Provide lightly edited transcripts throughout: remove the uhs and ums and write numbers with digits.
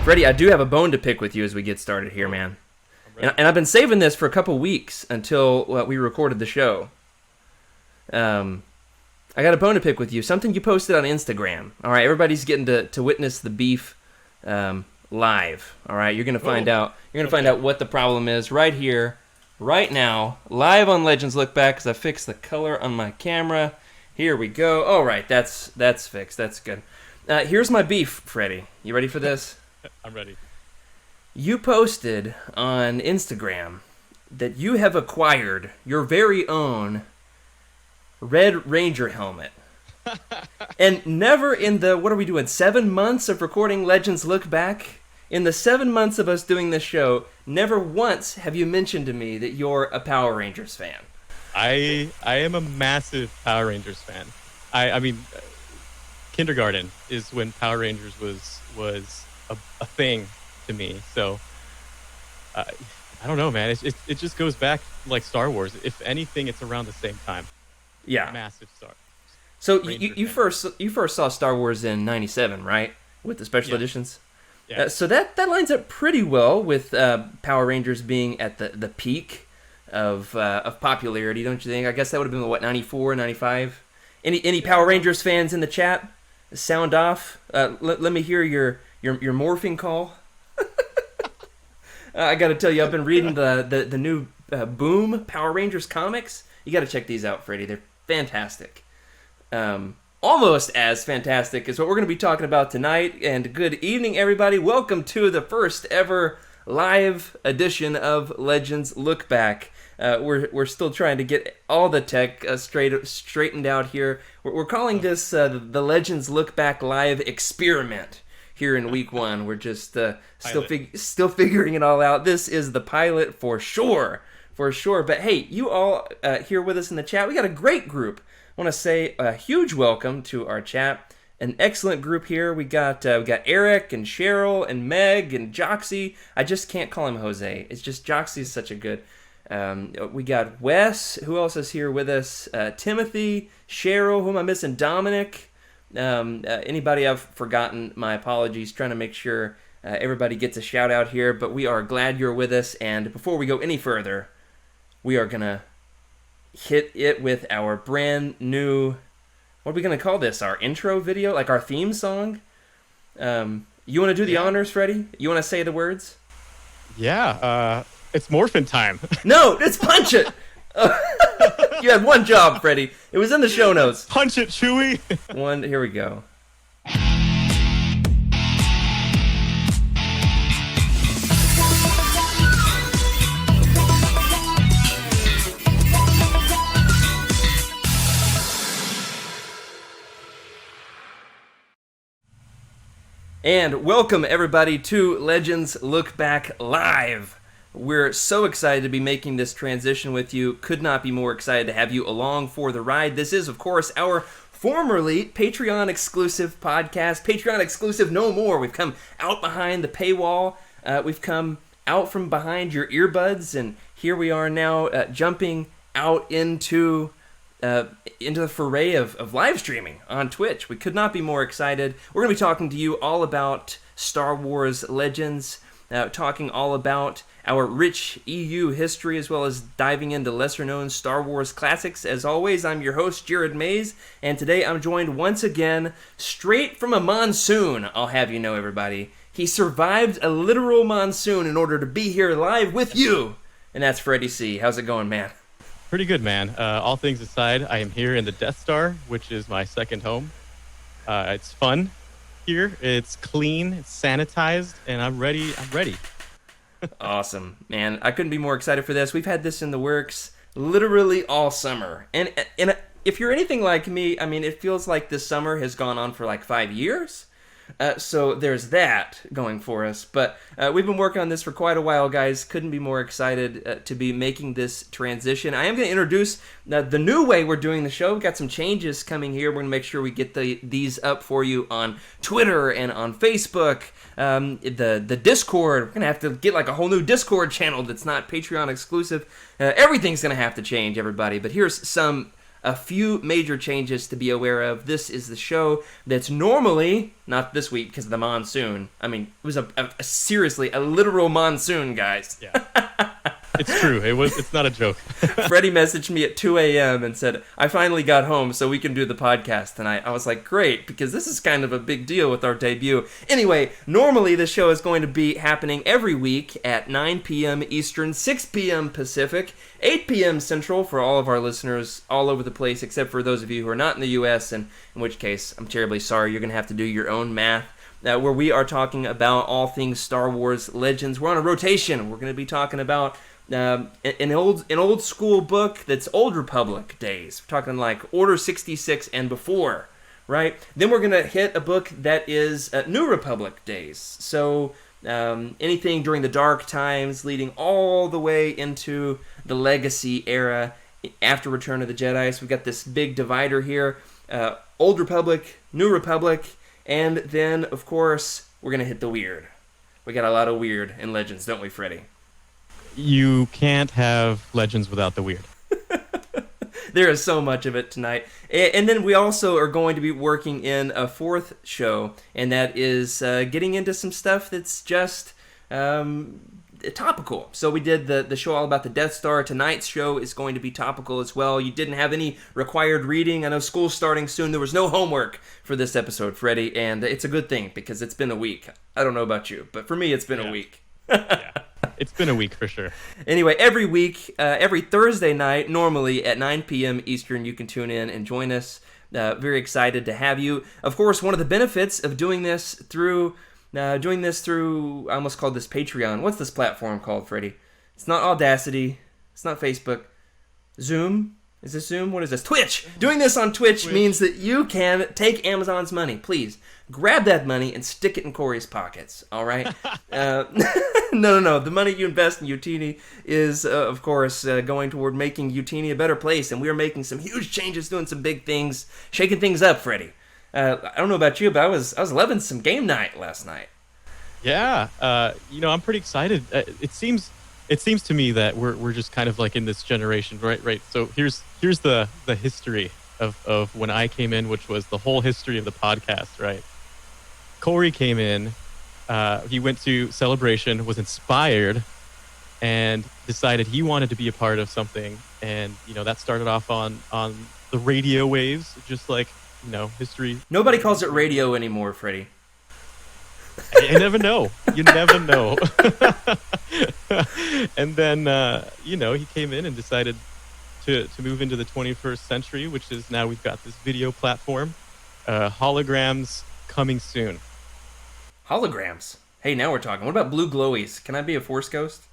Freddie, I do have a bone to pick with you as we get started here, man. And I've been saving this for a couple weeks until we recorded the show. I got a bone to pick with you. Something you posted on Instagram. All right, everybody's getting to witness the beef live. All right, you're gonna find out. You're gonna find out what the problem is right here, right now, live on Legends Lookback. Because I fixed the color on my camera. Here we go. All right, that's fixed. That's good. Here's my beef, Freddie. You ready for this? I'm ready. You posted on Instagram that you have acquired your very own Red Ranger helmet. And never in the, what are we doing, 7 months of recording Legends Lookback? In the 7 months of us doing this show, never once have you mentioned to me that you're a Power Rangers fan. I am a massive Power Rangers fan. I mean, kindergarten is when Power Rangers was a thing to me. So I don't know, man. It just goes back like Star Wars. If anything, it's around the same time. Yeah, massive Star. So you first saw Star Wars in '97, right? With the special editions. Yeah. So that lines up pretty well with Power Rangers being at the peak of popularity, don't you think? I guess that would have been what, 94, 95. Any Power Rangers fans in the chat? Sound off. Let me hear your morphing call. I got to tell you, I've been reading the new Boom Power Rangers comics. You got to check these out, Freddie. They're fantastic. Almost as fantastic as what we're going to be talking about tonight. And good evening, everybody. Welcome to the first ever live edition of Legends Lookback. We're still trying to get all the tech straightened out here. We're calling this the Legends Lookback live experiment. Here in week one, we're just still figuring it all out. This is the pilot for sure. But hey, you all here with us in the chat, we got a great group. I want to say a huge welcome to our chat. An excellent group here. We got Eric and Cheryl and Meg and Joxy. I just can't call him Jose. It's just Joxy is such a good. We got Wes. Who else is here with us? Timothy, Cheryl. Who am I missing? Dominic. Anybody I've forgotten, my apologies. Trying to make sure everybody gets a shout out here, but we are glad you're with us. And before we go any further, we are gonna hit it with our brand new, what are we gonna call this? Our intro video, like our theme song. You want to do the honors, Freddie? You want to say the words? Yeah. It's morphin' time. No, it's punch it. You had one job, Freddie. It was in the show notes. Punch it, Chewie. Here we go. And welcome, everybody, to Legends Look Back Live. We're so excited to be making this transition with you. Could not be more excited to have you along for the ride. This is, of course, our formerly Patreon exclusive podcast. Patreon exclusive no more. We've come out behind the paywall. We've come out from behind your earbuds, and here we are now jumping out into the foray of live streaming on Twitch. We could not be more excited. We're going to be talking to you all about Star Wars Legends, talking all about our rich EU history, as well as diving into lesser-known Star Wars classics. As always, I'm your host, Jared Mays, and today I'm joined once again, straight from a monsoon, I'll have you know, everybody. He survived a literal monsoon in order to be here live with you, and that's Freddie C. How's it going, man? Pretty good, man. All things aside, I am here in the Death Star, which is my second home. It's fun here. It's clean, it's sanitized, and I'm ready. Awesome, man. I couldn't be more excited for this. We've had this in the works literally all summer. And if you're anything like me, I mean, it feels like this summer has gone on for like 5 years. So there's that going for us. But we've been working on this for quite a while, guys. Couldn't be more excited to be making this transition. I am going to introduce the new way we're doing the show. We've got some changes coming here. We're going to make sure we get these up for you on Twitter and on Facebook. The Discord, we're going to have to get like a whole new Discord channel that's not Patreon exclusive. Everything's going to have to change, everybody. But here's a few major changes to be aware of. This is the show that's normally, not this week because of the monsoon. I mean, it was seriously a literal monsoon, guys. Yeah. It's true. It's not a joke. Freddie messaged me at 2 a.m. and said, I finally got home so we can do the podcast tonight. I was like, great, because this is kind of a big deal with our debut. Anyway, normally this show is going to be happening every week at 9 p.m. Eastern, 6 p.m. Pacific, 8 p.m. Central for all of our listeners all over the place, except for those of you who are not in the U.S., and in which case, I'm terribly sorry. You're going to have to do your own math. Where we are talking about all things Star Wars Legends. We're on a rotation. We're going to be talking about an old school book that's Old Republic days. We're talking like Order 66 and before, right? Then we're going to hit a book that is New Republic days. So anything during the Dark Times leading all the way into the Legacy era after Return of the Jedi. So we've got this big divider here. Old Republic, New Republic, and then, of course, we're going to hit the weird. We got a lot of weird in Legends, don't we, Freddie? You can't have Legends without the weird. There is so much of it tonight. And then we also are going to be working in a fourth show, and that is getting into some stuff that's just topical. So we did the show all about the Death Star. Tonight's show is going to be topical as well. You didn't have any required reading. I know school's starting soon. There was no homework for this episode, Freddie, and it's a good thing because it's been a week. I don't know about you, but for me, it's been a week. Yeah. It's been a week for sure. Anyway, every week, every Thursday night, normally at 9 p.m. Eastern, you can tune in and join us. Very excited to have you. Of course, one of the benefits of doing this through, I almost called this Patreon. What's this platform called, Freddie? It's not Audacity. It's not Facebook. Zoom? Is this Zoom? What is this? Twitch! Doing this on Twitch means that you can take Amazon's money. Please, grab that money and stick it in Corey's pockets, all right? No. The money you invest in Youtini is, of course, going toward making Youtini a better place, and we are making some huge changes, doing some big things, shaking things up, Freddie. I don't know about you, but I was loving some game night last night. Yeah, I'm pretty excited. It seems to me that we're just kind of like in this generation, right? So here's the history of when I came in, which was the whole history of the podcast, right? Corey came in, he went to Celebration, was inspired, and decided he wanted to be a part of something, and that started off on the radio waves, just like history. Nobody calls it radio anymore, Freddie. You never know. You never know. And then, he came in and decided to move into the 21st century, which is now we've got this video platform. Holograms coming soon. Holograms? Hey, now we're talking. What about blue glowies? Can I be a Force Ghost?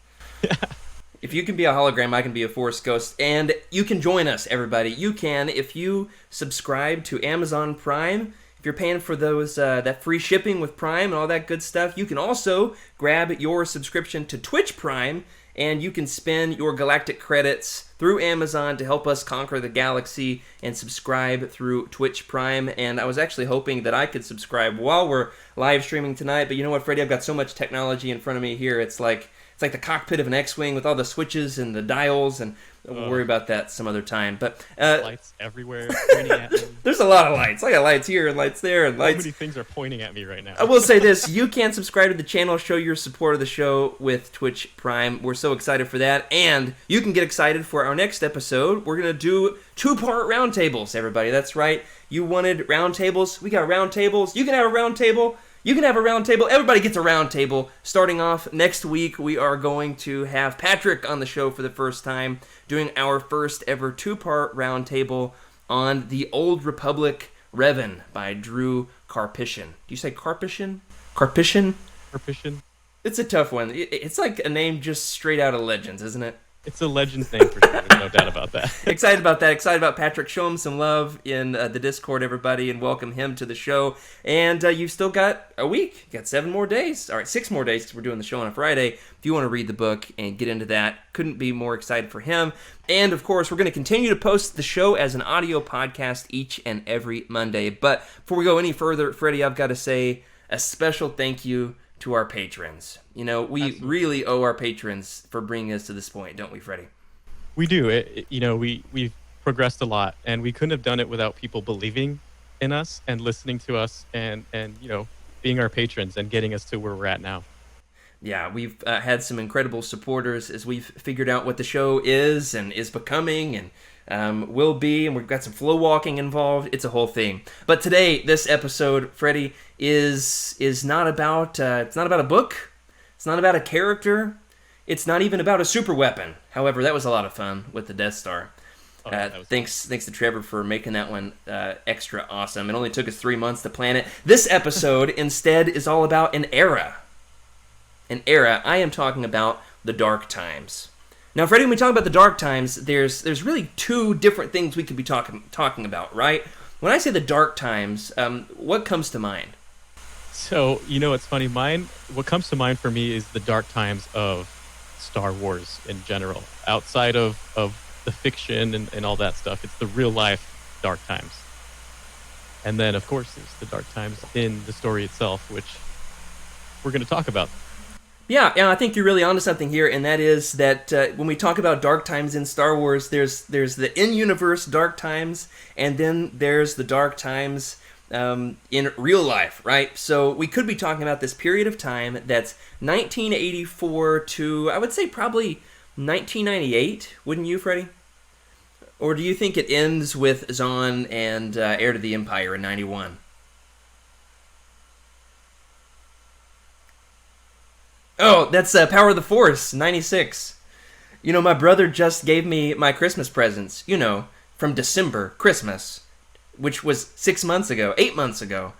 If you can be a hologram, I can be a Force Ghost. And you can join us, everybody. You can, if you subscribe to Amazon Prime. If you're paying for those that free shipping with Prime and all that good stuff, you can also grab your subscription to Twitch Prime, and you can spend your galactic credits through Amazon to help us conquer the galaxy and subscribe through Twitch Prime. And I was actually hoping that I could subscribe while we're live streaming tonight, but you know what, Freddie? I've got so much technology in front of me here. It's like the cockpit of an X-Wing with all the switches and the dials, and we'll worry about that some other time. But lights everywhere pointing at me. There's a lot of lights. I got lights here and lights there and lights. So many things are pointing at me right now. I will say this. You can subscribe to the channel, show your support of the show with Twitch Prime. We're so excited for that. And you can get excited for our next episode. We're going to do 2-part roundtables, everybody. That's right. You wanted roundtables. We got roundtables. You can have a roundtable. You can have a round table. Everybody gets a round table. Starting off next week, we are going to have Patrick on the show for the first time, doing our first ever 2-part round table on the Old Republic Revan by Drew Karpyshyn. Do you say Karpyshyn? Karpyshyn? Karpyshyn. It's a tough one. It's like a name just straight out of Legends, isn't it? It's a legend thing for sure. There's no doubt about that. Excited about that. Excited about Patrick. Show him some love in the Discord, everybody, and welcome him to the show. And you've still got a week. You got 7 more days. All right, 6 more days because we're doing the show on a Friday. If you want to read the book and get into that, couldn't be more excited for him. And, of course, we're going to continue to post the show as an audio podcast each and every Monday. But before we go any further, Freddie, I've got to say a special thank you to our patrons. We Absolutely. really owe our patrons for bringing us to this point, don't we, Freddie? We do. We've progressed a lot, and we couldn't have done it without people believing in us and listening to us and being our patrons and getting us to where we're at now. Yeah, we've had some incredible supporters as we've figured out what the show is and is becoming and will be, and we've got some flow walking involved. It's a whole thing. But today, this episode, Freddie, is not about it's not about a book. It's not about a character. It's not even about a super weapon. However, that was a lot of fun with the Death Star. Thanks to Trevor for making that one extra awesome. It only took us 3 months to plan it. This episode, instead, is all about an era. An era. I am talking about the Dark Times. Now, Freddie, when we talk about the Dark Times, there's really 2 different things we could be talking about, right? When I say the Dark Times, what comes to mind? So, it's funny. What comes to mind for me is the dark times of Star Wars in general. Outside of the fiction and all that stuff, it's the real life dark times. And then, of course, there's the dark times in the story itself, which we're going to talk about. Yeah, I think you're really onto something here, and that is that when we talk about dark times in Star Wars, there's the in-universe dark times, and then there's the dark times in real life, right? So we could be talking about this period of time that's 1984 to, I would say, probably 1998, wouldn't you, Freddie? Or do you think it ends with Zahn and Heir to the Empire in 91? Oh, that's Power of the Force, 96. My brother just gave me my Christmas presents, from December, Christmas, which was 8 months ago.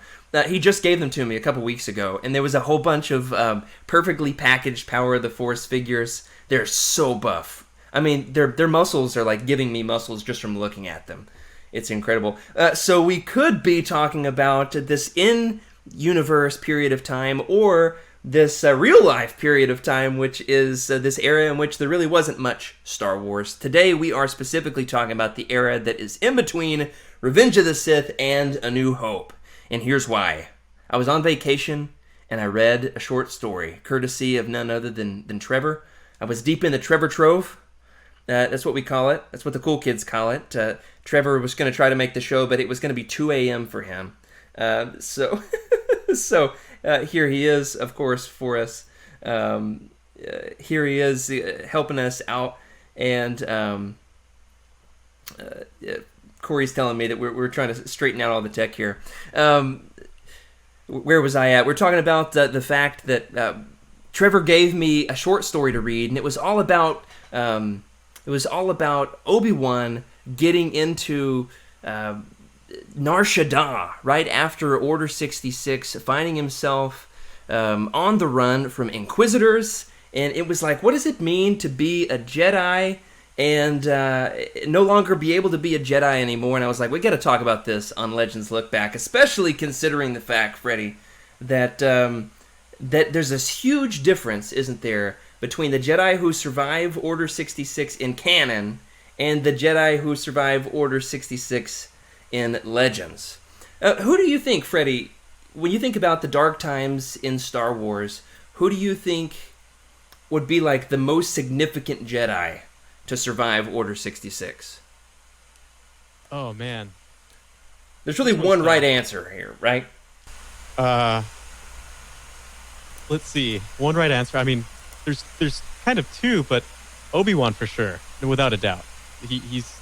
He just gave them to me a couple weeks ago, and there was a whole bunch of perfectly packaged Power of the Force figures. They're so buff. I mean, their muscles are like giving me muscles just from looking at them. It's incredible. So we could be talking about this in-universe period of time, or this real-life period of time, which is this era in which there really wasn't much Star Wars. Today, we are specifically talking about the era that is in between Revenge of the Sith and A New Hope. And here's why. I was on vacation, and I read a short story, courtesy of none other than Trevor. I was deep in the Trevor Trove. That's what we call it. That's what the cool kids call it. Trevor was going to try to make the show, but it was going to be 2 a.m. for him. So here he is, of course, for us. Here he is helping us out. And Corey's telling me that we're trying to straighten out all the tech here. Where was I at? We're talking about the fact that Trevor gave me a short story to read, and it was all about Obi-Wan getting into Nar Shaddaa right after Order 66, finding himself on the run from Inquisitors, and it was like, what does it mean to be a Jedi and no longer be able to be a Jedi anymore? And I was like, we got to talk about this on Legends Lookback, especially considering the fact, Freddie, that that there's this huge difference, isn't there, between the Jedi who survive Order 66 in canon and the Jedi who survive Order 66 in Legends. Who do you think, Freddie, when you think about the dark times in Star Wars, who do you think would be like the most significant Jedi to survive Order 66? Oh, man. There's really one right answer here, right? Let's see. One right answer. I mean, there's kind of two, but Obi-Wan for sure, without a doubt. He's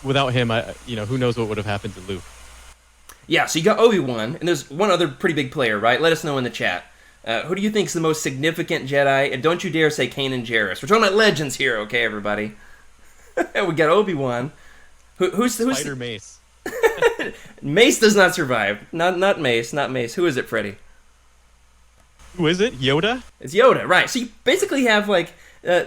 without him, who knows what would have happened to Luke. Yeah, so you got Obi-Wan, and there's one other pretty big player, right? Let us know in the chat. Who do you think is the most significant Jedi? And don't you dare say Kanan Jarrus. We're talking about Legends here, okay, everybody? We got Obi-Wan. Who's Spider Mace? Mace does not survive. Not Mace. Who is it, Freddie? Who is it? Yoda? It's Yoda, right. So you basically have, like,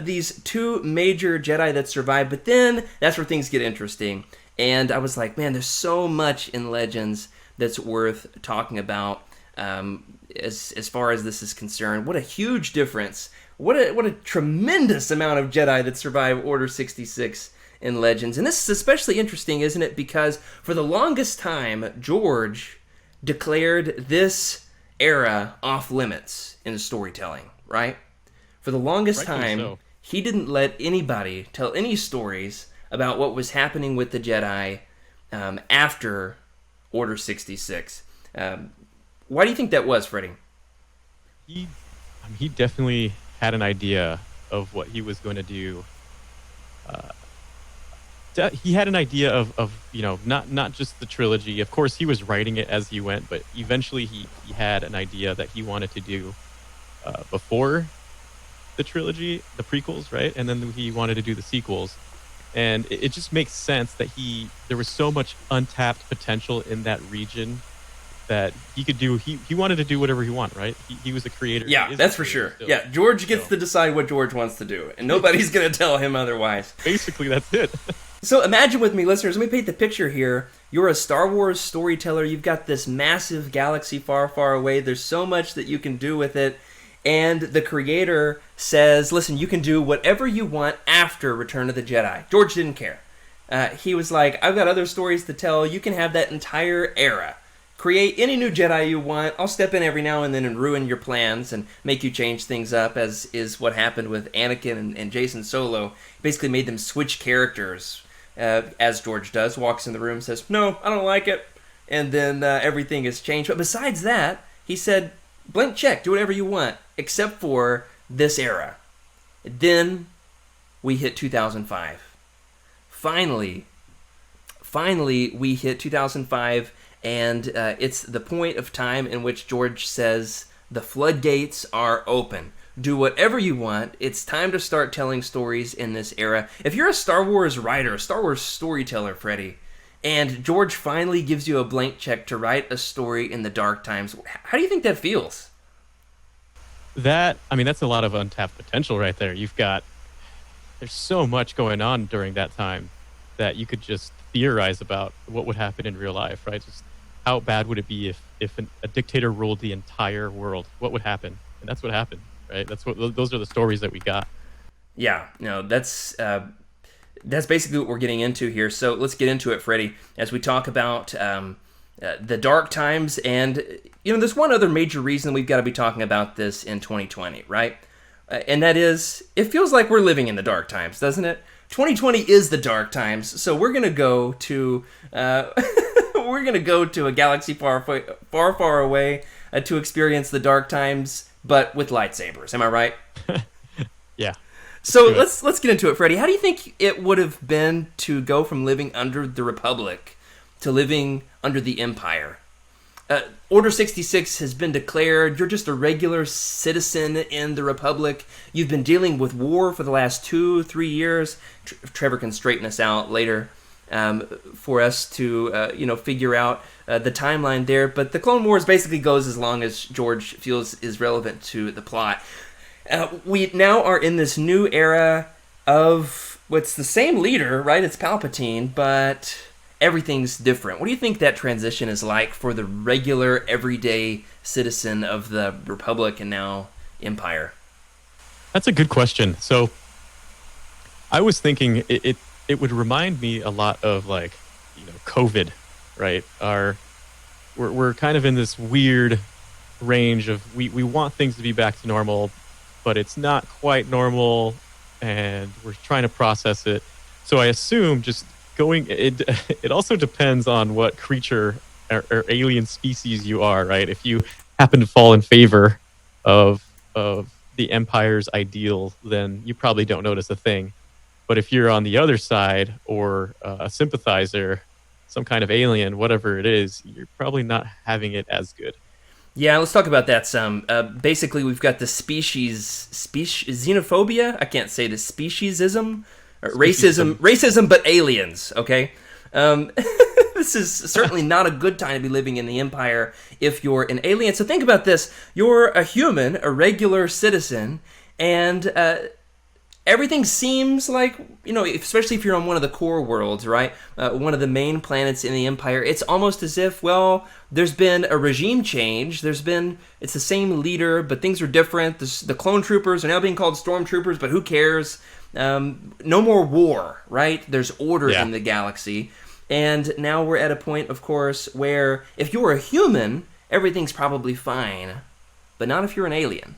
these two major Jedi that survive, but then that's where things get interesting. And I was like, man, there's so much in Legends that's worth talking about as far as this is concerned. What a huge difference. What a tremendous amount of Jedi that survive Order 66 in Legends. And this is especially interesting, isn't it? Because for the longest time, George declared this era off limits in storytelling, right? For the longest time, he didn't let anybody tell any stories about what was happening with the Jedi after Order 66. Why do you think that was, Freddie? He definitely had an idea of what he was going to do. He had an idea of not just the trilogy. Of course, he was writing it as he went, but eventually he had an idea that he wanted to do before the trilogy, the prequels, right? And then he wanted to do the sequels. And it just makes sense that there was so much untapped potential in that region that he could do. He wanted to do whatever he wanted, right? He was a creator. Yeah, that's for sure. Still. Yeah, George gets to decide what George wants to do, and nobody's going to tell him otherwise. Basically, that's it. So imagine with me, listeners, let me paint the picture here. You're a Star Wars storyteller. You've got this massive galaxy far, far away. There's so much that you can do with it. And the creator says, listen, you can do whatever you want after Return of the Jedi. George didn't care. He was like, I've got other stories to tell. You can have that entire era. Create any new Jedi you want. I'll step in every now and then and ruin your plans and make you change things up, as is what happened with Anakin and Jason Solo. Basically made them switch characters, as George does. Walks in the room, says, no, I don't like it. And then everything is changed. But besides that, he said, blank check, do whatever you want, except for this era. Then we hit 2005. Finally, we hit 2005, and it's the point of time in which George says, the floodgates are open. Do whatever you want. It's time to start telling stories in this era. If you're a Star Wars writer, a Star Wars storyteller, Freddie, and George finally gives you a blank check to write a story in the dark times, how do you think that feels? That's a lot of untapped potential right there. There's so much going on during that time that you could just theorize about what would happen in real life, right? Just how bad would it be if a dictator ruled the entire world? What would happen? And that's what happened, right? Those are the stories that we got. Yeah, no, that's basically what we're getting into here. So let's get into it, Freddie, as we talk about the dark times. And there's one other major reason we've got to be talking about this in 2020, right? And that is, it feels like we're living in the dark times, doesn't it? 2020 is the dark times, so we're gonna go to a galaxy far, far, far away to experience the dark times, but with lightsabers. Am I right? Yeah. So let's get into it, Freddie. How do you think it would have been to go from living under the Republic to living under the Empire? Order 66 has been declared. You're just a regular citizen in the Republic. You've been dealing with war for the last 2-3 years. Trevor can straighten us out later for us to figure out the timeline there. But the Clone Wars basically goes as long as George feels is relevant to the plot. We now are in this new era of what's the same leader, right? It's Palpatine, but everything's different. What do you think that transition is like for the regular, everyday citizen of the Republic and now Empire? That's a good question. So I was thinking it would remind me a lot of COVID, right? We're kind of in this weird range of we want things to be back to normal, but it's not quite normal, and we're trying to process it. So I assume just it also depends on what creature or alien species you are, right? If you happen to fall in favor of the Empire's ideal, then you probably don't notice a thing. But if you're on the other side, or a sympathizer, some kind of alien, whatever it is, you're probably not having it as good. Yeah, let's talk about that some. Basically, we've got the species xenophobia. I can't say the speciesism. Racism, but aliens, okay? This is certainly not a good time to be living in the Empire if you're an alien. So think about this. You're a human, a regular citizen, and everything seems like, especially if you're on one of the core worlds, right? One of the main planets in the Empire, it's almost as if, well, there's been a regime change. It's the same leader, but things are different. The clone troopers are now being called stormtroopers, but who cares? No more war, right? There's order in the galaxy. And now we're at a point, of course, where if you're a human, everything's probably fine. But not if you're an alien.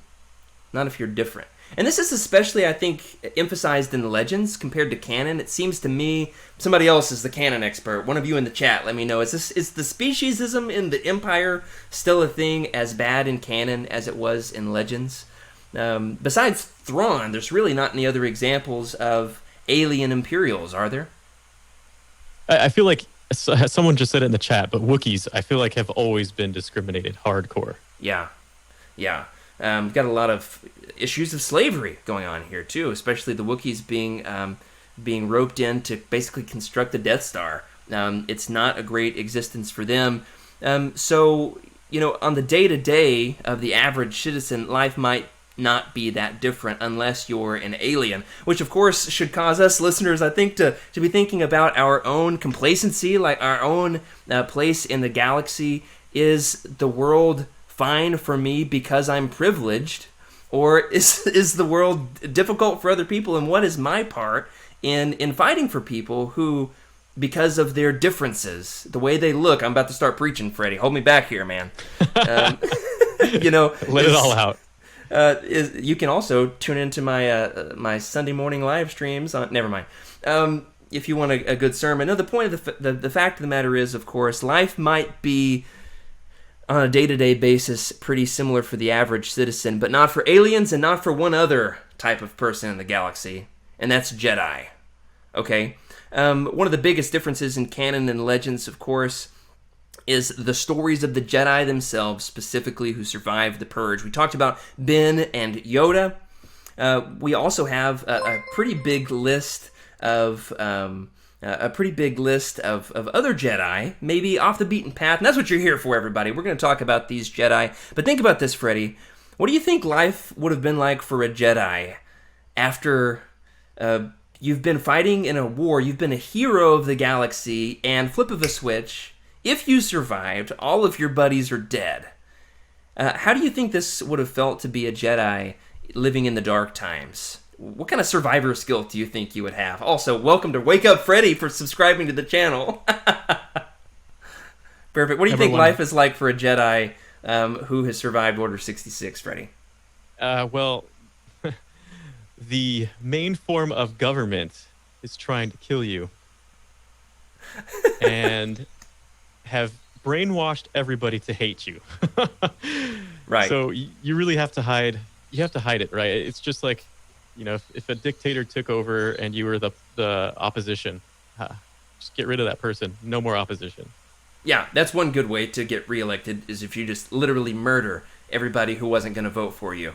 Not if you're different. And this is especially, I think, emphasized in Legends compared to canon. It seems to me, somebody else is the canon expert. One of you in the chat, let me know. Is the speciesism in the Empire still a thing as bad in canon as it was in Legends? Besides Thrawn, there's really not any other examples of alien Imperials, are there? I feel like someone just said it in the chat, but Wookiees, I feel like, have always been discriminated hardcore. Yeah. We've got a lot of issues of slavery going on here too, especially the Wookiees being roped in to basically construct the Death Star. It's not a great existence for them. So, on the day-to-day of the average citizen, life might not be that different unless you're an alien, which of course should cause us listeners, I think, to be thinking about our own complacency, like our own place in the galaxy. Is the world fine for me because I'm privileged, or is the world difficult for other people, and what is my part in fighting for people who, because of their differences, the way they look, I'm about to start preaching, Freddie, hold me back here, man. Let it all out. You can also tune into my my Sunday morning live streams. Never mind. If you want a good sermon. No, the point of the fact of the matter is, of course, life might be on a day-to-day basis pretty similar for the average citizen, but not for aliens and not for one other type of person in the galaxy, and that's Jedi. Okay? One of the biggest differences in canon and Legends, of course, is the stories of the Jedi themselves, specifically who survived the Purge. We talked about Ben and Yoda. We also have a pretty big list of other Jedi, maybe off the beaten path, and that's what you're here for, everybody. We're going to talk about these Jedi. But think about this, Freddie. What do you think life would have been like for a Jedi after you've been fighting in a war, you've been a hero of the galaxy, and flip of a switch, if you survived, all of your buddies are dead. How do you think this would have felt to be a Jedi living in the dark times? What kind of survivor skill do you think you would have? Also, welcome to Wake Up Freddy for subscribing to the channel. Perfect. What do you think life is like for a Jedi who has survived Order 66, Freddy? Well, the main form of government is trying to kill you. And have brainwashed everybody to hate you. Right. So you really have to hide. You have to hide it, right? It's just like, if a dictator took over and you were the opposition, just get rid of that person. No more opposition. Yeah, that's one good way to get reelected, is if you just literally murder everybody who wasn't going to vote for you.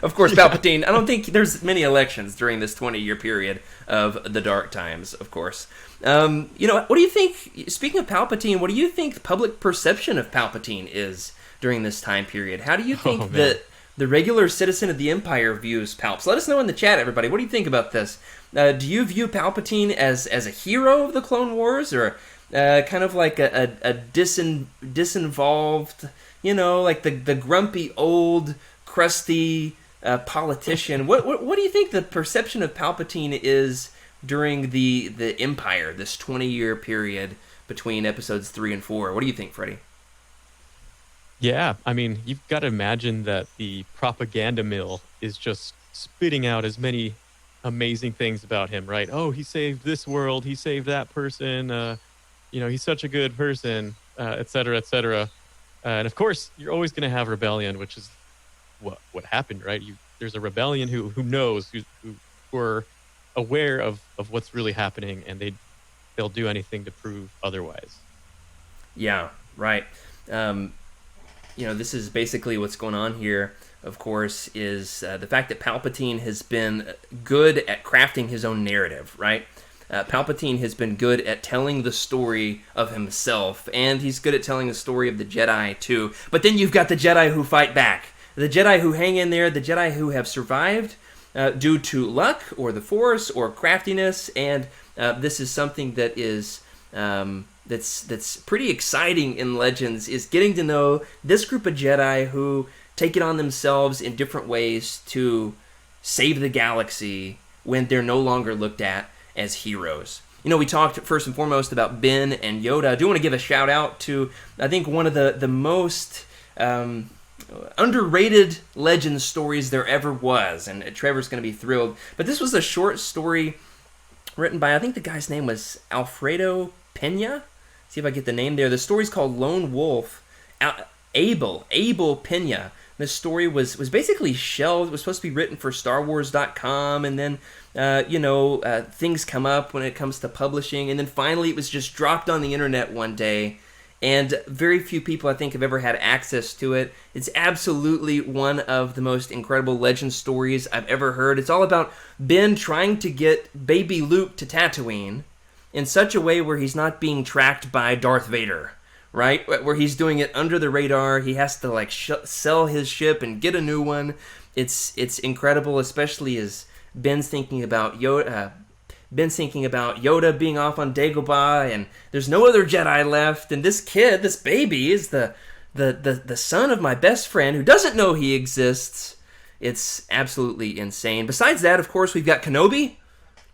Of course, Palpatine, I don't think there's many elections during this 20-year period of the dark times, of course. What do you think, speaking of Palpatine, what do you think the public perception of Palpatine is during this time period? How do you think that the regular citizen of the Empire views Palps? Let us know in the chat, everybody. What do you think about this? Do you view Palpatine as a hero of the Clone Wars, or kind of like a disinvolved, like the grumpy, old, crusty politician? What do you think the perception of Palpatine is during the Empire, this 20-year period between episodes 3 and 4? What do you think, Freddie? Yeah, I mean, you've got to imagine that the propaganda mill is just spitting out as many amazing things about him, right? Oh, he saved this world, he saved that person, he's such a good person, et cetera, et cetera. And of course, you're always going to have rebellion, which is what happened, right? There's a rebellion who knows, who are aware of what's really happening, and they'll do anything to prove otherwise. Yeah, right. This is basically what's going on here, of course, is the fact that Palpatine has been good at crafting his own narrative, right? Palpatine has been good at telling the story of himself, and he's good at telling the story of the Jedi, too. But then you've got the Jedi who fight back, the Jedi who hang in there, the Jedi who have survived, due to luck or the Force or craftiness, and this is something that is that's pretty exciting in Legends, is getting to know this group of Jedi who take it on themselves in different ways to save the galaxy when they're no longer looked at as heroes. You know, we talked first and foremost about Ben and Yoda. I do want to give a shout out to, I think, one of the most underrated Legends stories there ever was, and Trevor's going to be thrilled. But this was a short story written by, I think the guy's name was Alfredo Pena. See if I get the name there. The story's called Lone Wolf. Abel Pena. This story was basically shelved. It was supposed to be written for StarWars.com, and then things come up when it comes to publishing, and then finally it was just dropped on the internet one day, and very few people, I think, have ever had access to it. It's absolutely one of the most incredible Legend stories I've ever heard. It's all about Ben trying to get baby Luke to Tatooine in such a way where he's not being tracked by Darth Vader, right? Where he's doing it under the radar. He has to sell his ship and get a new one. It's incredible, especially as Ben's thinking about Yoda being off on Dagobah, and there's no other Jedi left, and this kid, this baby, is the son of my best friend who doesn't know he exists. It's absolutely insane. Besides that, of course, we've got Kenobi.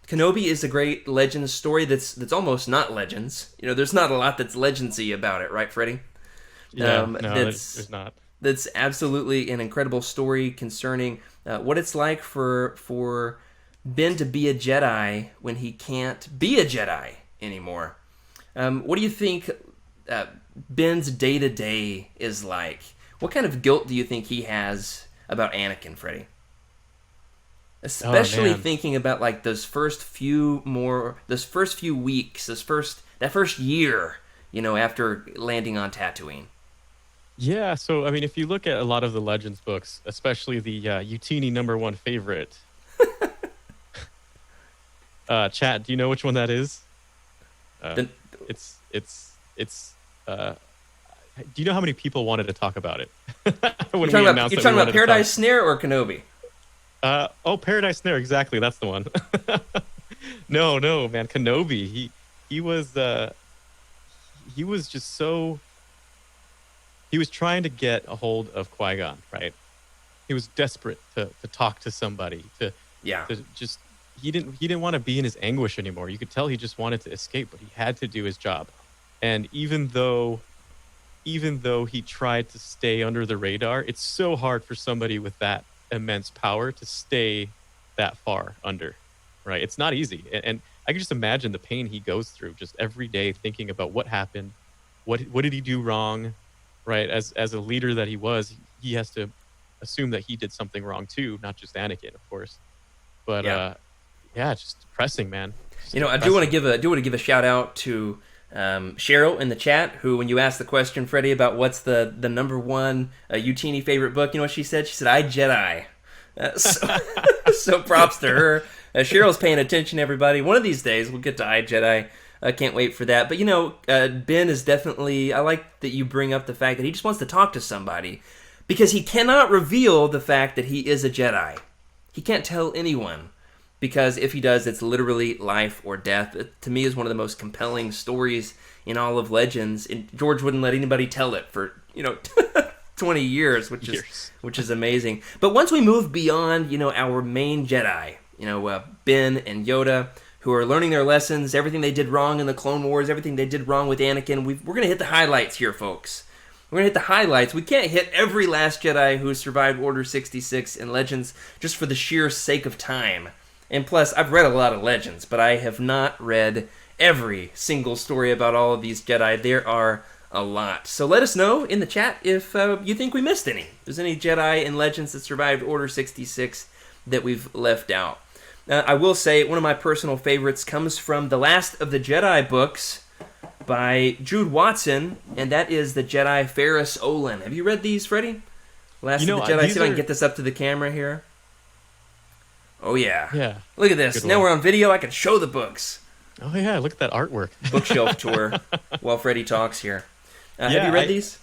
Kenobi is a great Legends story that's almost not Legends. You know, there's not a lot that's Legendsy about it, right, Freddie? Yeah, there's not. That's absolutely an incredible story concerning what it's like for Ben to be a Jedi when he can't be a Jedi anymore. What do you think Ben's day-to-day is like? What kind of guilt do you think he has about Anakin, Freddie? Especially thinking about like those first few weeks, that first year, after landing on Tatooine. Yeah, so I mean, if you look at a lot of the Legends books, especially the Youtini #1 favorite, chat, do you know which one that is? Do you know how many people wanted to talk about it? You're talking about Paradise Snare or Kenobi? Paradise Snare, exactly. That's the one. No, man. Kenobi. He was just so. He was trying to get a hold of Qui-Gon, right? He was desperate to talk to somebody. He didn't want to be in his anguish anymore. You could tell he just wanted to escape, but he had to do his job. And even though he tried to stay under the radar, it's so hard for somebody with that immense power to stay that far under, right? It's not easy. And I can just imagine the pain he goes through just every day thinking about what happened, what did he do wrong, right? As a leader that he was, he has to assume that he did something wrong too, not just Anakin, of course. But it's just depressing, man. I do want to give a shout out to Cheryl in the chat, who, when you asked the question, Freddie, about what's the #1 Youtini favorite book, you know what she said? She said, I Jedi. So props to her. Cheryl's paying attention, everybody. One of these days, we'll get to I Jedi. I can't wait for that. But, Ben is definitely... I like that you bring up the fact that he just wants to talk to somebody, because he cannot reveal the fact that he is a Jedi. He can't tell anyone, because if he does, it's literally life or death. It, to me, is one of the most compelling stories in all of Legends. And George wouldn't let anybody tell it for 20 years, which is amazing. But once we move beyond our main Jedi, Ben and Yoda, who are learning their lessons, everything they did wrong in the Clone Wars, everything they did wrong with Anakin, we're going to hit the highlights here, folks. We're going to hit the highlights. We can't hit every last Jedi who survived Order 66 in Legends just for the sheer sake of time. And plus, I've read a lot of Legends, but I have not read every single story about all of these Jedi. There are a lot. So let us know in the chat if you think we missed any. If there's any Jedi in Legends that survived Order 66 that we've left out. I will say one of my personal favorites comes from the Last of the Jedi books by Jude Watson, and that is the Jedi Ferris Olin. Have you read these, Freddie? Last of the Jedi. See if I can get this up to the camera here. Oh, yeah. Yeah. Look at this. Now we're on video. I can show the books. Oh, yeah. Look at that artwork. Bookshelf tour while Freddie talks here. Have you read these?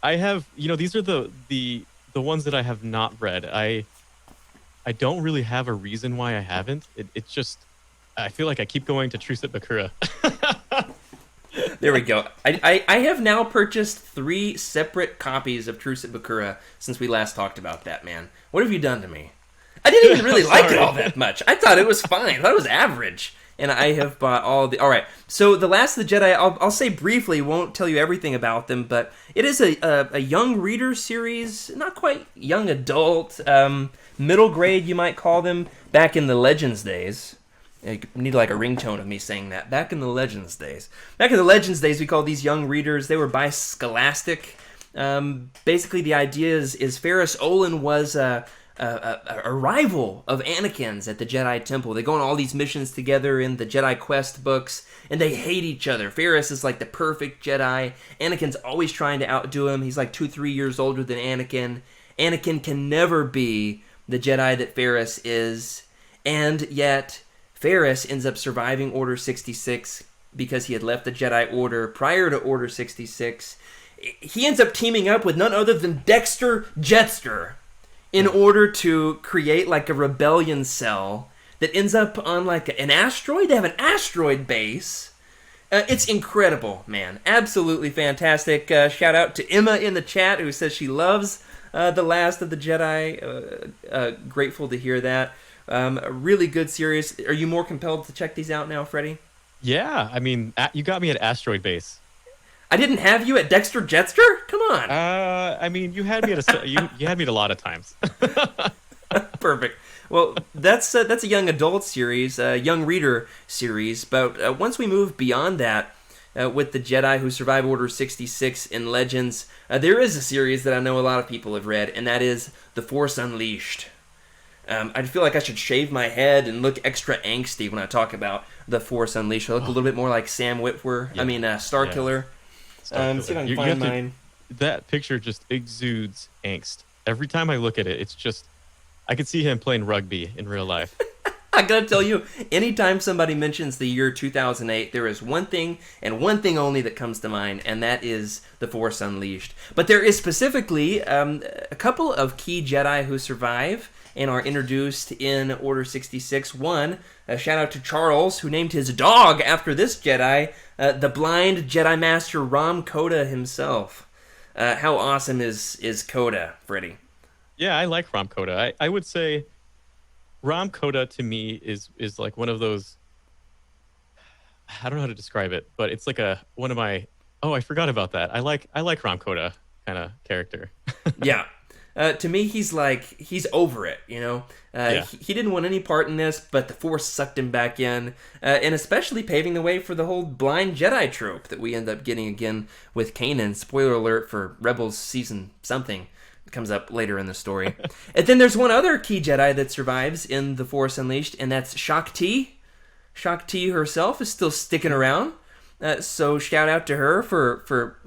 I have. These are the ones that I have not read. I don't really have a reason why I haven't. It's just I feel like I keep going to Truce at Bakura. There we go. I have now purchased 3 separate copies of Truce at Bakura since we last talked about that, man. What have you done to me? I didn't even really like it all that much. I thought it was fine. I thought it was average. And I have bought all the... All right, so The Last of the Jedi, I'll say briefly, won't tell you everything about them, but it is a young reader series, not quite young adult, middle grade, you might call them, back in the Legends days. I need like a ringtone of me saying that. Back in the Legends days. Back in the Legends days, we called these young readers, they were by Scholastic. Basically, the idea is Ferris Olin was... a rival of Anakin's at the Jedi Temple. They go on all these missions together in the Jedi Quest books, and they hate each other. Ferris is like the perfect Jedi. Anakin's always trying to outdo him. He's like 2-3 years older than Anakin. Anakin can never be the Jedi that Ferris is, and yet Ferris ends up surviving Order 66 because he had left the Jedi Order prior to Order 66. He ends up teaming up with none other than Dexter Jettster in order to create like a rebellion cell that ends up on like an asteroid. They have an asteroid base. It's incredible, man. Absolutely fantastic. Shout out to Emma in the chat who says she loves The Last of the Jedi. Grateful to hear that. A really good series. Are you more compelled to check these out now, Freddie? Yeah, I mean, you got me at Asteroid Base. I didn't have you at Dexter Jettster? Come on. I mean, you had me at you had me at a lot of times. Perfect. Well, that's a young adult series, a young reader series. But once we move beyond that, with the Jedi who survive Order 66 in Legends, there is a series that I know a lot of people have read, and that is The Force Unleashed. I feel like I should shave my head and look extra angsty when I talk about The Force Unleashed. I look a little bit more like Sam Witwer. Yeah. I mean, Starkiller. See if I can find mine. That picture just exudes angst. Every time I look at it, it's just... I could see him playing rugby in real life. I gotta tell you, anytime somebody mentions the year 2008, there is one thing and one thing only that comes to mind, and that is The Force Unleashed. But there is specifically a couple of key Jedi who survive and are introduced in Order 66. One, a shout out to Charles, who named his dog after this Jedi, the blind Jedi Master Ram Koda himself. How awesome is Koda, Freddie? Yeah, I like Ram Koda. I would say Ram Koda to me is like one of those... I don't know how to describe it, but it's like one of my... Oh, I forgot about that. I like Ram Koda kind of character. Yeah. To me, he's over it, you know? Yeah. He didn't want any part in this, but the Force sucked him back in, and especially paving the way for the whole blind Jedi trope that we end up getting again with Kanan. Spoiler alert for Rebels season something. It comes up later in the story. And then there's one other key Jedi that survives in The Force Unleashed, and that's Shaak Ti. Shaak Ti herself is still sticking around. So shout out to her for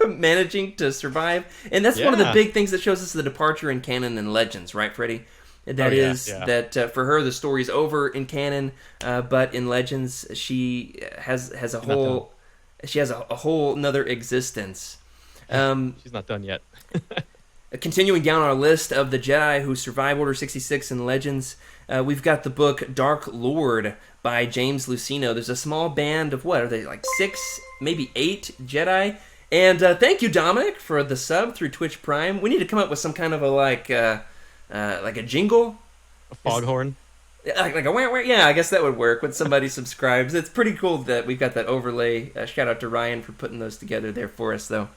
managing to survive. And that's one of the big things that shows us the departure in canon and Legends, right, Freddie? That for her the story's over in canon, but in Legends she has a whole another existence. She's not done yet. Continuing down our list of the Jedi who survive Order 66 in Legends, we've got the book Dark Lord by James Luceno. There's a small band of, what are they, like 6, maybe 8 Jedi? And thank you, Dominic, for the sub through Twitch Prime. We need to come up with some kind of a jingle. A foghorn? Like a wah, wah. Yeah, I guess that would work when somebody subscribes. It's pretty cool that we've got that overlay. Shout out to Ryan for putting those together there for us, though.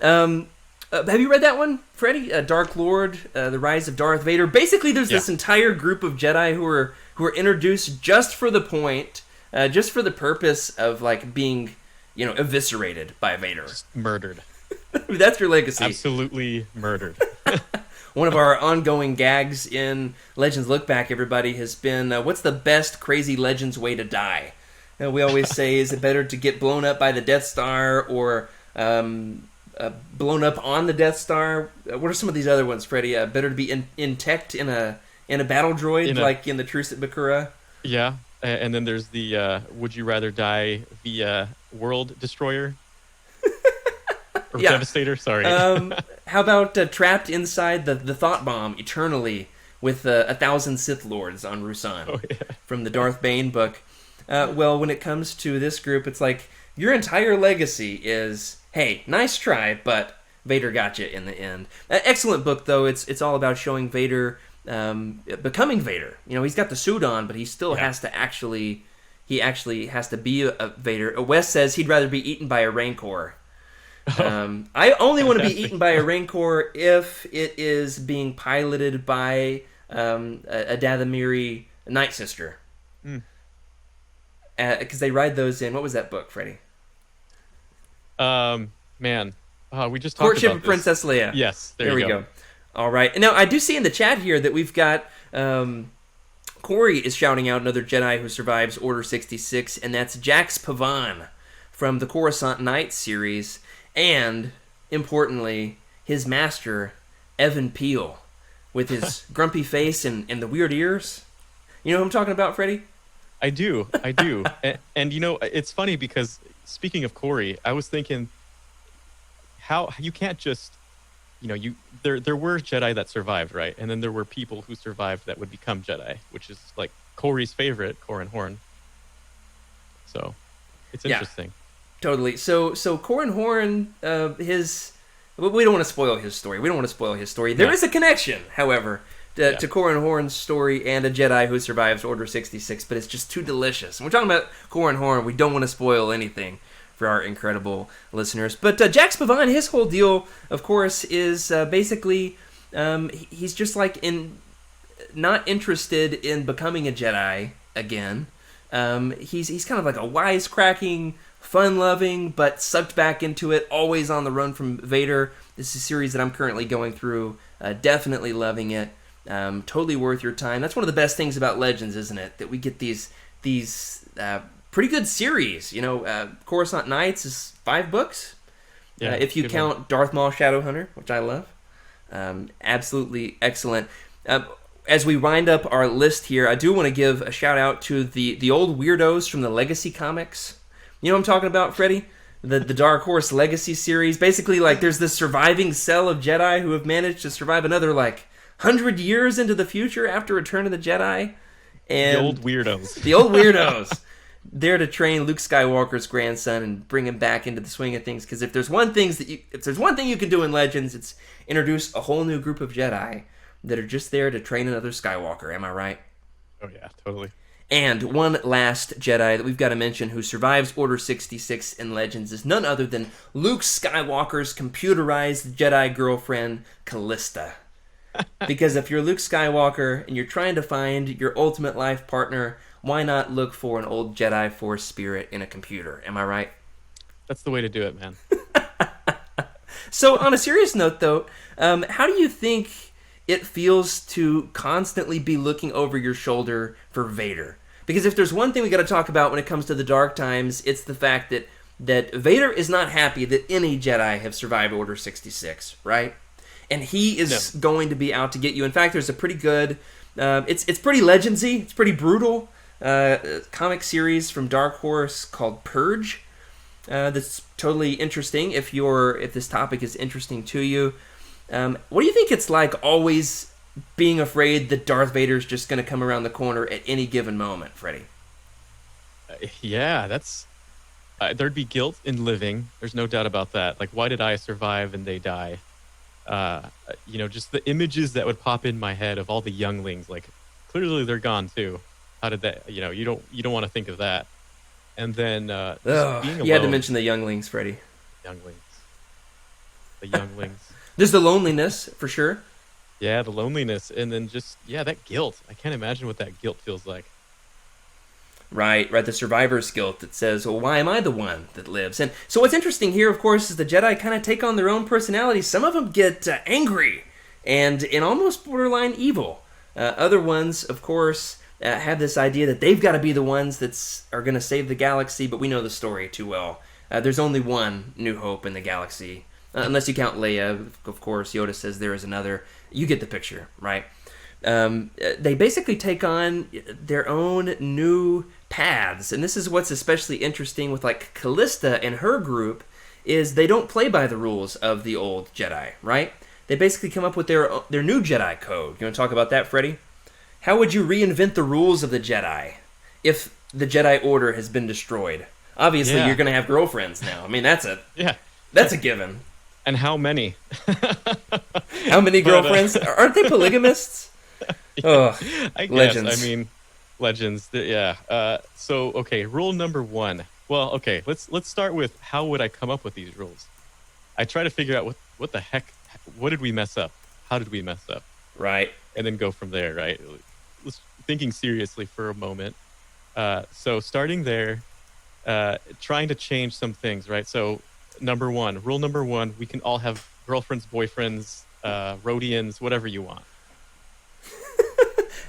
Have you read that one, Freddie? Dark Lord, The Rise of Darth Vader. Basically, there's this entire group of Jedi who are introduced just for the point, just for the purpose of like being, eviscerated by Vader, just murdered. That's your legacy. Absolutely murdered. One of our ongoing gags in Legends Lookback, everybody, has been, what's the best crazy Legends way to die? We always say, is it better to get blown up by the Death Star or blown up on the Death Star? What are some of these other ones, Freddie? Better to be in-teched in a battle droid, like in the Truce at Bakura? Yeah, and then there's the would you rather die via World Destroyer? Or Devastator, sorry. How about trapped inside the Thought Bomb eternally with 1,000 Sith Lords on Rusan Oh yeah. from the Darth Bane book. Well, when it comes to this group, it's like your entire legacy is, hey, nice try, but Vader got you in the end. Excellent book, though. It's all about showing Vader becoming Vader. You know, he's got the suit on, but he still has to actually has to be a Vader. Wes says he'd rather be eaten by a Rancor. I only want to be eaten by a Rancor if it is being piloted by a Dathomiri Night Sister. Because they ride those in. What was that book, Freddie? Man. We just talked Courtship about of Princess Leia. Yes, there we go. All right. Now, I do see in the chat here that we've got... Corey is shouting out another Jedi who survives Order 66, and that's Jax Pavan from the Coruscant Nights series, and, importantly, his master, Evan Peel, with his grumpy face and the weird ears. You know what I'm talking about, Freddie? I do. and you know, it's funny because, speaking of Corey, I was thinking, how you can't just... You know, there were Jedi that survived, right? And then there were people who survived that would become Jedi, which is like Corey's favorite, Corran Horn. So, it's interesting. Yeah, totally. So Corran Horn, we don't want to spoil his story. There is a connection, however, to Corran Horn's story and a Jedi who survives Order 66, but it's just too delicious. And we're talking about Corran Horn. We don't want to spoil anything for our incredible listeners. But Jax Pavan, his whole deal, of course, is basically he's just like not interested in becoming a Jedi again. He's kind of like a wisecracking, fun-loving, but sucked back into it, always on the run from Vader. This is a series that I'm currently going through. Definitely loving it. Totally worth your time. That's one of the best things about Legends, isn't it? That we get these pretty good series. You know, Coruscant Nights is 5 books. Yeah, if you count one. Darth Maul Shadowhunter, which I love. Absolutely excellent. As we wind up our list here, I do want to give a shout out to the old weirdos from the Legacy comics. You know what I'm talking about, Freddie? The Dark Horse Legacy series. Basically, like, there's this surviving cell of Jedi who have managed to survive another, 100 years into the future after Return of the Jedi. And the old weirdos. The old weirdos. There to train Luke Skywalker's grandson and bring him back into the swing of things. Because if there's one thing you can do in Legends, it's introduce a whole new group of Jedi that are just there to train another Skywalker. Am I right? Oh yeah, totally. And one last Jedi that we've got to mention who survives Order 66 in Legends is none other than Luke Skywalker's computerized Jedi girlfriend, Callista. Because if you're Luke Skywalker and you're trying to find your ultimate life partner, why not look for an old Jedi Force spirit in a computer? Am I right? That's the way to do it, man. So, on a serious note, though, how do you think it feels to constantly be looking over your shoulder for Vader? Because if there's one thing we got to talk about when it comes to the Dark Times, it's the fact that Vader is not happy that any Jedi have survived Order 66, right? And he is going to be out to get you. In fact, there's a pretty good... it's pretty Legendsy. It's pretty brutal. Comic series from Dark Horse called Purge. That's totally interesting if this topic is interesting to you. What do you think it's like always being afraid that Darth Vader's just going to come around the corner at any given moment, Freddie? Yeah, that's... there'd be guilt in living. There's no doubt about that. Like, why did I survive and they die? Just the images that would pop in my head of all the younglings, like, clearly they're gone too. How did that, you don't want to think of that. And then, being alone, you had to mention the younglings, Freddie. The younglings. There's the loneliness, for sure. Yeah, the loneliness. And then that guilt. I can't imagine what that guilt feels like. Right, the survivor's guilt that says, well, why am I the one that lives? And so what's interesting here, of course, is the Jedi kind of take on their own personalities. Some of them get angry and almost borderline evil. Other ones, of course, have this idea that they've got to be the ones that are going to save the galaxy, but we know the story too well. There's only one New Hope in the galaxy, unless you count Leia. Of course, Yoda says there is another. You get the picture, right? They basically take on their own new paths, and this is what's especially interesting with like Callista and her group is they don't play by the rules of the old Jedi, right? they basically come up with their new Jedi code. You want to talk about that, Freddie? How would you reinvent the rules of the Jedi if the Jedi Order has been destroyed? Obviously, you're going to have girlfriends now. I mean, that's a given. And how many? How many girlfriends? Aren't they polygamists? Oh, I guess. Legends. I mean, Legends. Yeah. So, okay, rule number 1. Well, okay, let's start with how would I come up with these rules? I try to figure out what the heck, what did we mess up? How did we mess up? Right. And then go from there, right? Thinking seriously for a moment. So starting there, trying to change some things, right? So rule number 1, we can all have girlfriends, boyfriends, Rhodians, whatever you want.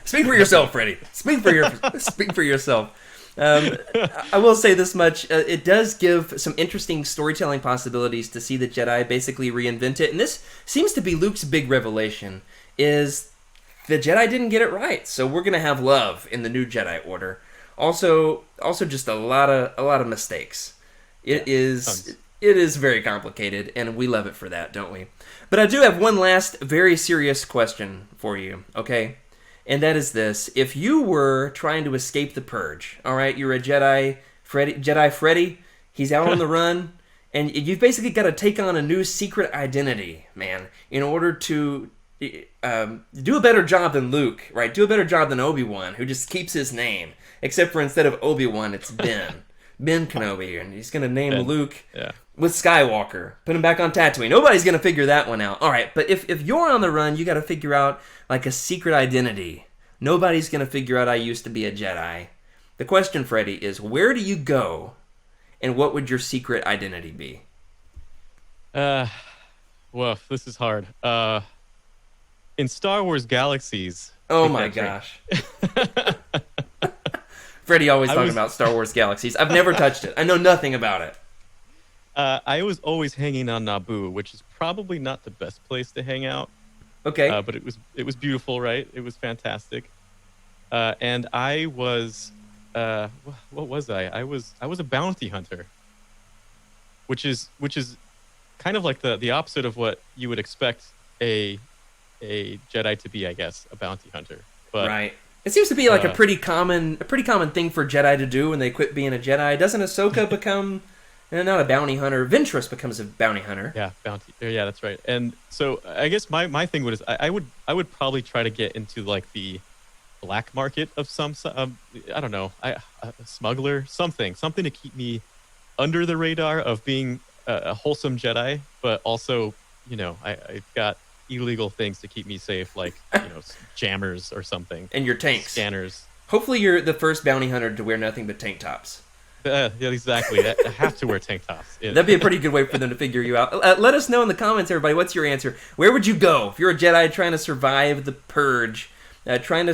Speak for yourself, Freddie. Speak for yourself. I will say this much. It does give some interesting storytelling possibilities to see the Jedi basically reinvent it. And this seems to be Luke's big revelation, is the Jedi didn't get it right. So we're going to have love in the new Jedi Order. Also just a lot of mistakes. It is very complicated, and we love it for that, don't we? But I do have one last very serious question for you, okay? And that is this. If you were trying to escape the Purge, all right, you're a Jedi Freddy, he's out on the run, and you've basically got to take on a new secret identity, man, in order to do a better job than Luke, right? Do a better job than Obi-Wan, who just keeps his name. Except for instead of Obi-Wan, it's Ben. Ben Kenobi, and he's going to name Luke with Skywalker. Put him back on Tatooine. Nobody's going to figure that one out. All right, but if you're on the run, you got to figure out like a secret identity. Nobody's going to figure out I used to be a Jedi. The question, Freddie, is where do you go, and what would your secret identity be? Well, this is hard. In Star Wars Galaxies. Oh my gosh. Freddie always talking about Star Wars Galaxies. I've never touched it. I know nothing about it. I was always hanging on Naboo, which is probably not the best place to hang out. Okay. But it was beautiful, right? It was fantastic. And I was what was I? I was a bounty hunter. Which is kind of like the opposite of what you would expect a Jedi to be, I guess, a bounty hunter. But right. It seems to be like a pretty common thing for Jedi to do when they quit being a Jedi. Doesn't Ahsoka become not a bounty hunter? Ventress becomes a bounty hunter. Yeah, bounty. Yeah, that's right. And so I guess my thing is I would probably try to get into like the black market of some I don't know, a smuggler, something to keep me under the radar of being a wholesome Jedi, but also I've got illegal things to keep me safe, like jammers or something, and your tanks, scanners. Hopefully, you're the first bounty hunter to wear nothing but tank tops. Yeah, exactly. I have to wear tank tops. That'd be a pretty good way for them to figure you out. Let us know in the comments, everybody. What's your answer? Where would you go if you're a Jedi trying to survive the Purge, trying to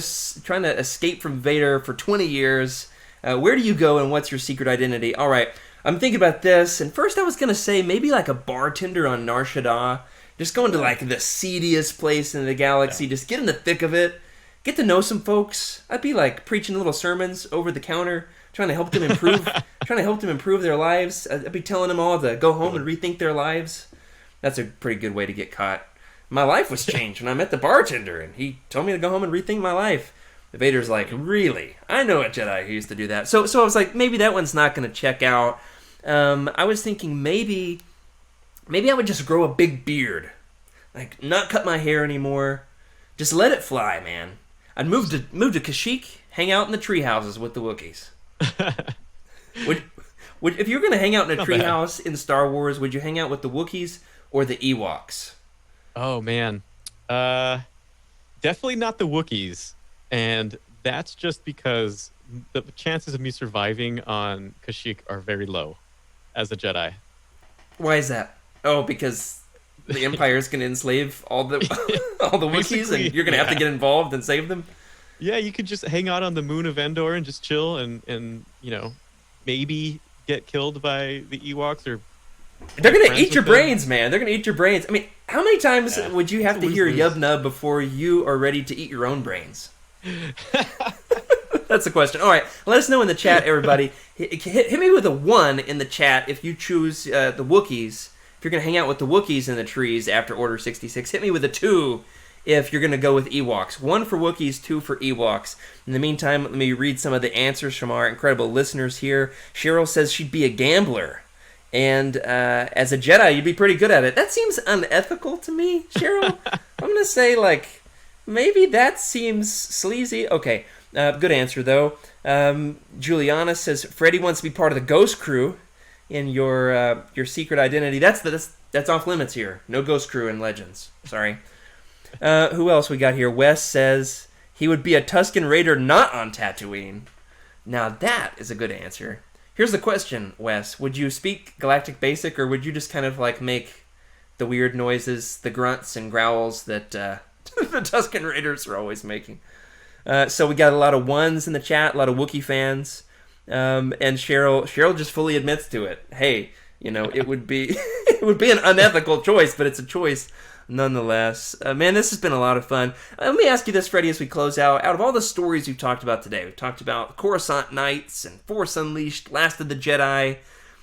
escape from Vader for 20 years? Where do you go, and what's your secret identity? All right, I'm thinking about this, and first I was gonna say maybe like a bartender on Nar Shaddaa. Just going to like the seediest place in the galaxy, just get in the thick of it, get to know some folks. I'd be like preaching little sermons over the counter, trying to help them improve their lives. I'd be telling them all to go home and rethink their lives. That's a pretty good way to get caught. My life was changed when I met the bartender, and he told me to go home and rethink my life. The Vader's like, really? I know a Jedi who used to do that. So I was like, maybe that one's not going to check out. I was thinking maybe I would just grow a big beard. Like, not cut my hair anymore. Just let it fly, man. I'd move to Kashyyyk, hang out in the tree houses with the Wookiees. If you're going to hang out in a treehouse in Star Wars, would you hang out with the Wookiees or the Ewoks? Oh, man. Definitely not the Wookiees. And that's just because the chances of me surviving on Kashyyyk are very low as a Jedi. Why is that? Oh, because the Empire is going to enslave all the Wookiees, and you're going to have to get involved and save them? Yeah, you could just hang out on the moon of Endor and just chill and maybe get killed by the Ewoks or... They're going to eat your brains, man. They're going to eat your brains. I mean, how many times would you have to hear Yub Nub before you are ready to eat your own brains? That's the question. All right, let us know in the chat, everybody. Hit me with a 1 in the chat if you choose the Wookiees if you're going to hang out with the Wookiees in the trees after Order 66. Hit me with a 2 if you're going to go with Ewoks. 1 for Wookiees, 2 for Ewoks. In the meantime, let me read some of the answers from our incredible listeners here. Cheryl says she'd be a gambler. And as a Jedi, you'd be pretty good at it. That seems unethical to me, Cheryl. I'm going to say, like, maybe that seems sleazy. Okay, good answer, though. Juliana says Freddy wants to be part of the Ghost Crew in your secret identity. That's off limits here. No Ghost Crew in Legends. Sorry. Who else we got here? Wes says he would be a Tusken Raider not on Tatooine. Now that is a good answer. Here's the question, Wes. Would you speak Galactic Basic, or would you just kind of like make the weird noises, the grunts and growls that the Tusken Raiders are always making? So we got a lot of ones in the chat, a lot of Wookiee fans. And Cheryl just fully admits to it. Hey, it would be an unethical choice, but it's a choice nonetheless. Man, this has been a lot of fun. Let me ask you this, Freddie, as we close out. Out of all the stories we've talked about today, we've talked about Coruscant Knights and Force Unleashed, Last of the Jedi.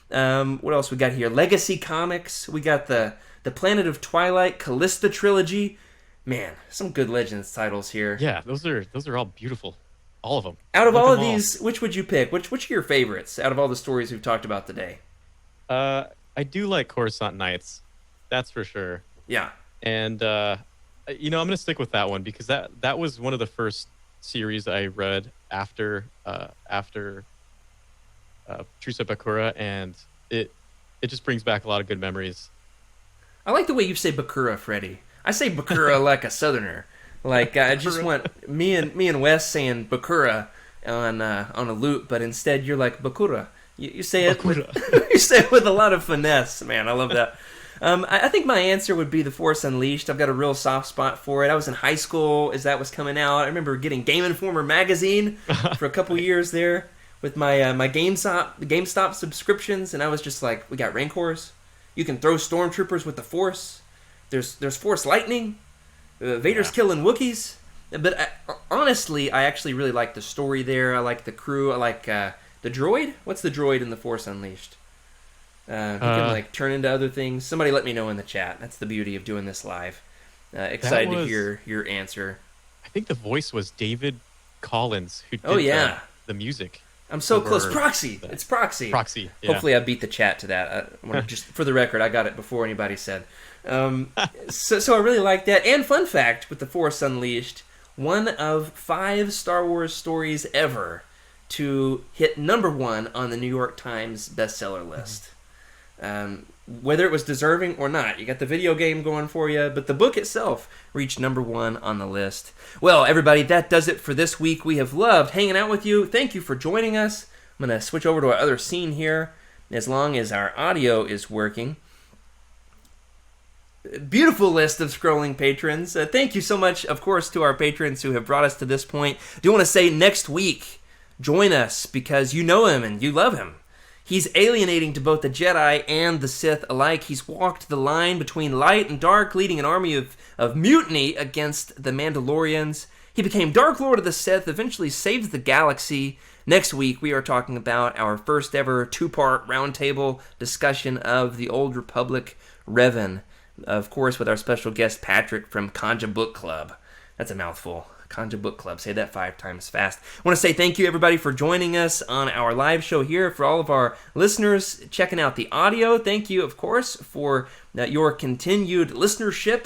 What else we got here? Legacy Comics. We got the Planet of Twilight, Callista trilogy. Man, some good Legends titles here. Yeah, those are all beautiful. All of them. Out of all of these, which would you pick? Which are your favorites out of all the stories we've talked about today? I do like Coruscant Knights. That's for sure. Yeah. And I'm going to stick with that one because that was one of the first series I read after Truce Bakura, and it just brings back a lot of good memories. I like the way you say Bakura, Freddie. I say Bakura like a Southerner. Like I just want me and Wes saying Bakura on a loop, but instead you're like Bakura. You say it you say it with a lot of finesse, man. I love that. I think my answer would be The Force Unleashed. I've got a real soft spot for it. I was in high school as that was coming out. I remember getting Game Informer magazine for a couple years there with my my GameStop subscriptions, and I was just like, we got Rancors. You can throw stormtroopers with the Force. There's Force lightning. Vader's killing Wookiees. But honestly, I actually really like the story there. I like the crew. I like the droid. What's the droid in The Force Unleashed? He can like turn into other things. Somebody let me know in the chat. That's the beauty of doing this live. Excited to hear your answer. I think the voice was David Collins who did the music. I'm so close. Proxy. It's Proxy. Proxy. Yeah. Hopefully I beat the chat to that. I want to just for the record, I got it before anybody said. So I really like that. And fun fact with The Force Unleashed, one of 5 Star Wars stories ever to hit #1 on the New York Times bestseller list. Whether it was deserving or not, you got the video game going for you, but the book itself reached #1 on the list. Well, everybody, that does it for this week. We have loved hanging out with you. Thank you for joining us. I'm going to switch over to our other scene here, as long as our audio is working. Beautiful list of scrolling patrons. Thank you so much, of course, to our patrons who have brought us to this point. Do want to say next week, join us because you know him and you love him. He's alienating to both the Jedi and the Sith alike. He's walked the line between light and dark, leading an army of mutiny against the Mandalorians. He became Dark Lord of the Sith, eventually saved the galaxy. Next week, we are talking about our first ever 2-part roundtable discussion of the Old Republic Revan. Of course, with our special guest, Patrick from Kanja Book Club. That's a mouthful. Kanja Book Club. Say that 5 times fast. I want to say thank you, everybody, for joining us on our live show here. For all of our listeners checking out the audio, thank you, of course, for your continued listenership